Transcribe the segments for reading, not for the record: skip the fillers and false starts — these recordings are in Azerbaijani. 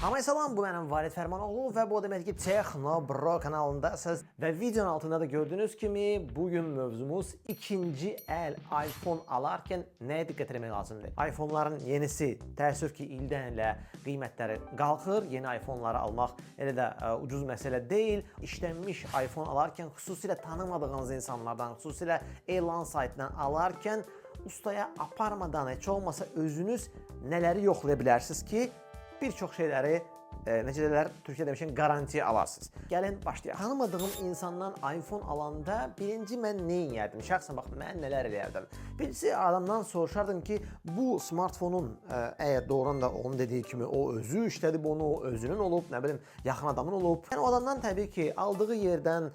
Hamıya salam, bu mənim Valid Fərmanoğlu və bu demək ki, Texno Bro kanalındasınız və videonun altında da gördüyünüz kimi bugün mövzumuz ikinci əl iPhone alarkən nəyə diqqət etmək lazımdır? iPhone'ların yenisi təəssüf ki, ildən ilə qiymətləri qalxır. Yeni iPhone'ları almaq elə də ucuz məsələ deyil. İşlənmiş iPhone alarkən xüsusilə tanımadığınız insanlardan, xüsusilə elan saytından alarkən ustaya aparmadan heç olmasa özünüz nələri yoxlaya bilərsiniz ki, bir çox şeyləri, necə deyirlər, Türkiyə demişkən garantiya alarsınız. Gəlin başlayaq. Tanımadığım insandan iPhone alanda birinci mən nə edərdim? Şəxsən bax, mən nələr edərdim? Birincisi adamdan soruşardım ki, bu smartfonun əgər doğrudan da onun dediyi kimi o özü işlədib onu, o özünün olub, nə bilim, yaxın adamın olub. Yəni o adamdan təbii ki, aldığı yerdən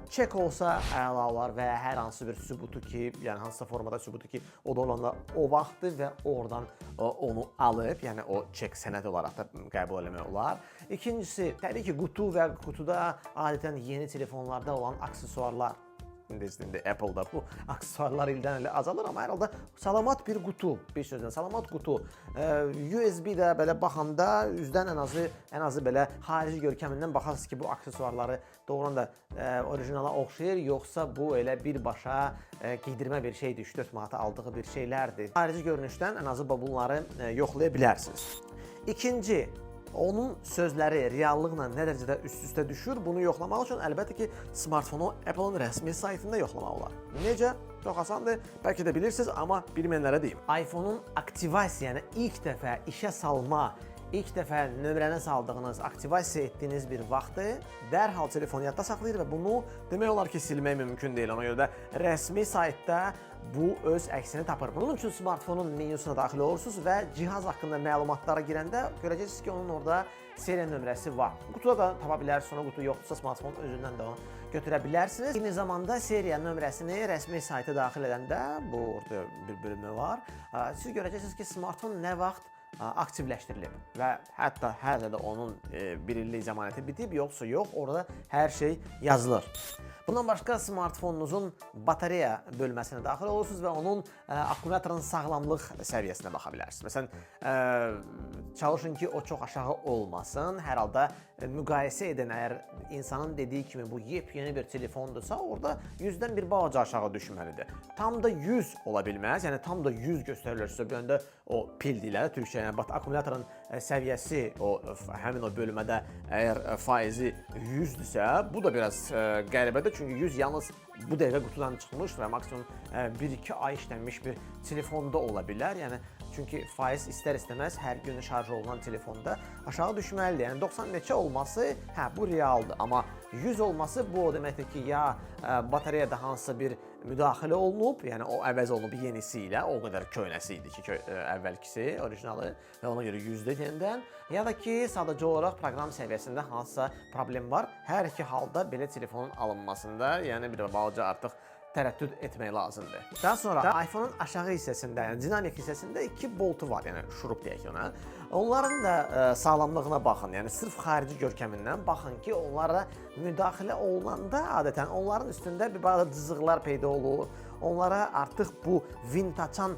çek olsa əla olar və hər hansı bir sübutu ki, yəni hansısa formada sübutu ki, o da olanda o vaxtı və oradan onu alıb, yəni o çek sənəd olaraq da qəbul eləmək olar. İkincisi, təbii ki, qutu və qutuda adətən yeni telefonlarda olan aksesuarlar. İndi Apple'da bu aksesuarlar ildən ilə azalır, amma hər halda salamat bir qutu, bir sözlə salamat qutu. USB-də belə baxanda üzdən ən azı belə xarici görkəmindən baxarsınız ki, bu aksesuarları doğrudan da orijinala oxşayır, yoxsa bu elə birbaşa giydirmə bir şeydir, 3-4 manata aldığı bir şeylərdir. Xarici görünüşdən ən azı bunları yoxlaya bilərsiniz. İkinci, onun sözləri reallıqla nə dərəcədə üst-üstə düşür, bunu yoxlamaq üçün əlbəttə ki, smartfonu Apple'ın rəsmi saytında yoxlamaq olar. Necə? Çox asandır, bəlkə də bilirsiniz, amma bilməyənlərə deyim. iPhone-un aktivasiya, yəni ilk dəfə işə salma, ilk dəfə nömrəni saldığınız, aktivasiya etdiyiniz bir vaxtı dərhal telefonu yadda saxlayır və bunu demək olar ki, silmək mümkün deyil. Ona görə də rəsmi saytda bu öz əksini tapır. Bunun üçün smartfonun menyusuna daxil olursunuz və cihaz haqqında məlumatlara girəndə görəcəksiniz ki, onun orada seriya nömrəsi var. Qutuda da tapa bilərsiniz, sonra qutu yoxdursa smartfonun özündən də onu götürə bilərsiniz. Eyni zamanda seriya nömrəsini rəsmi sayta daxil edəndə, bu orada bir bölümü var, siz görəcəksiniz ki, smartfon nə vaxt aktivləşdirilib və hətta hələ də onun bir illik zəmanəti bitib, yoxsa yox, orada hər şey yazılır. Bundan başqa smartfonunuzun batareya bölməsinə daxil olursunuz və onun akkumulyatorun sağlamlıq səviyyəsinə baxa bilərsiniz. Məsələn, çalışın ki, o çox aşağı olmasın. Hər halda müqayisə edən əgər insanın dediyi kimi bu yepyeni bir telefondursa, orada 100-dən bir balaca aşağı düşməlidir. Tam da 100 ola bilməz, yəni tam da 100 göstərilirsə, bir yöndə o pil deyilər, Türkçə, yəni akkumulyatorun səviyyəsi həmin o bölmədə əgər faizi 100-dürsə, bu da biraz qəribədir. Çünki 100 yalnız bu dəqiqə qutudan çıxmış və maksimum 1-2 ay işlənmiş bir telefonda ola bilər. Yəni çünki faiz istər-istəməz hər gün şarj olunan telefonda aşağı düşməlidir. Yəni 90 neçə olması, bu realdır. Amma 100 olması bu o deməkdir ki, ya batareyada hansısa bir müdaxilə olunub, yəni o əvəz olunub yenisi ilə, o qədər köhnəsi idi ki, əvvəlkisi, orijinalı və ona görə 100-də yenidən, ya da ki, sadəcə olaraq proqram səviyyəsində hansısa problem var. Hər iki halda belə telefonun alınmasında, yəni bir balaca artıq tərəddüd etmək lazımdır. Daha sonra iPhone-un aşağı hissəsində, yəni dinamik hissəsində 2 boltu var, yəni şurup deyək ki ona. Onların da sağlamlığına baxın, yəni sırf xarici görkəmindən baxın ki, onlara müdaxilə olunanda adətən onların üstündə bir bazı cızıqlar peyda olur. Onlara artıq bu vint açan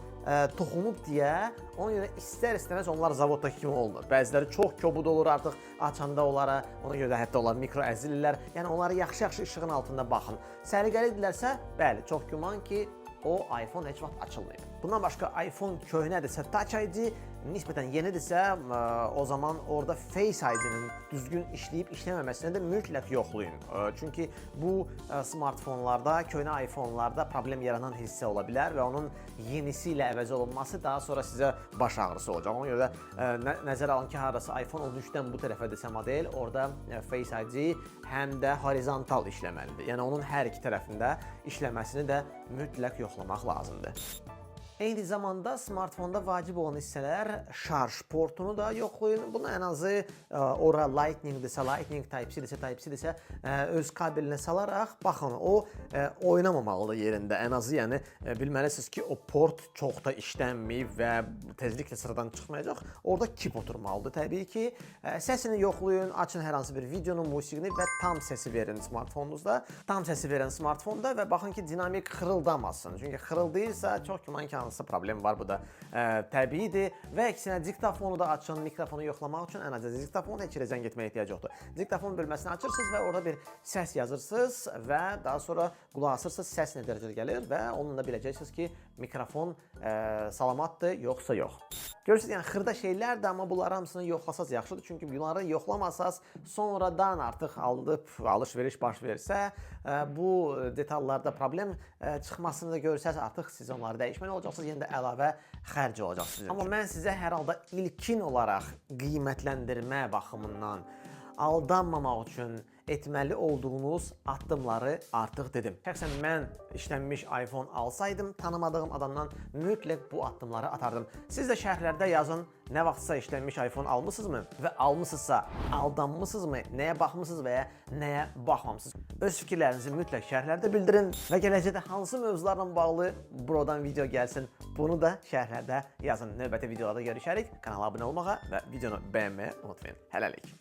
toxunub deyə, ona görə istər-istəməz onlar zavoddakı kimi olmur. Bəziləri çox kobud olur artıq açanda onlara, ona görə də hətta onlar mikro əzilirlər. Yəni onları yaxşı-yaxşı işığın altında baxın. Səliqəlidirlərsə, bəli, çox güman ki, o iPhone heç vaxt açılmayıb. Bundan başqa iPhone köhnədirsə, Touch ID nisbətən yenidirsə, o zaman orada Face ID-nin düzgün işləyib işləməməsini də mütləq yoxlayın. Çünki bu smartfonlarda, köhnə iPhone-larda problem yaranan hissə ola bilər və onun yenisi ilə əvəz olunması daha sonra sizə baş ağrısı olacaq. Ona görə də nəzərə alın ki, haradasa iPhone 13-dən bu tərəfədirsə model, orada Face ID həm də horizontal işləməlidir. Yəni onun hər iki tərəfində işləməsini də mütləq yoxlamaq lazımdır. Eyni zamanda smartfonda vacib olan hissələr şarj portunu da yoxlayın. Bunu ən azı ora Lightning-dirsə, Lightning Type-C-dirsə, Type-C-dirsə öz kabelinə salaraq baxın, o oynamamalıdır yerində. Ən azı yəni bilməlisiniz ki, o port çox da işlənməyib və tezliklə sıradan çıxmayacaq. Orada kip oturmalıdır təbii ki. Səsini yoxlayın, açın hər hansı bir videonun musiqini və tam səsi verin smartfonunuzda. Tam səsi verən smartfonda və baxın ki, dinamik xırıldamasın. Çünki xırıldayırsa çox güman ki, hansısa problem var, bu da təbiidir və əksinə diktafonu da açın, mikrofonu yoxlamaq üçün ən azı diktafonu heç yerə zəng etməyə ehtiyac yoxdur. Diktafon bölməsini açırsınız və orada bir səs yazırsınız və daha sonra qulaq asırsınız, səs nə dərəcədə gəlir və onunla biləcəksiniz ki, mikrofon salamatdır, yoxsa yox. Görürsünüz, yəni xırda şeylərdir, amma bunları hamısını yoxlasaz yaxşıdır. Çünki bunları yoxlamasaz, sonradan artıq alış-veriş baş versə, bu detallarda problem çıxmasını da görsəz, artıq siz onları dəyişməli olacaqsınız, yenə də əlavə xərc olacaqsınız. Amma mən sizə hər halda ilkin olaraq qiymətləndirmə baxımından aldanmamaq üçün etməli olduğunuz addımları artıq dedim. Şəxsən mən işlənmiş iPhone alsaydım, tanımadığım adamdan mütləq bu addımları atardım. Siz də şərhlərdə yazın, nə vaxtsa işlənmiş iPhone almısınızmı və almısınızsa aldanmısınızmı, nəyə baxmısınız və ya nəyə baxmamısınız. Öz fikirlərinizi mütləq şərhlərdə bildirin və gələcəkdə hansı mövzularla bağlı buradan video gəlsin, bunu da şərhlərdə yazın. Növbəti videolarda görüşərik. Kanala abunə olmağa və videonu bəyənməyə unutmayın. Hələlik.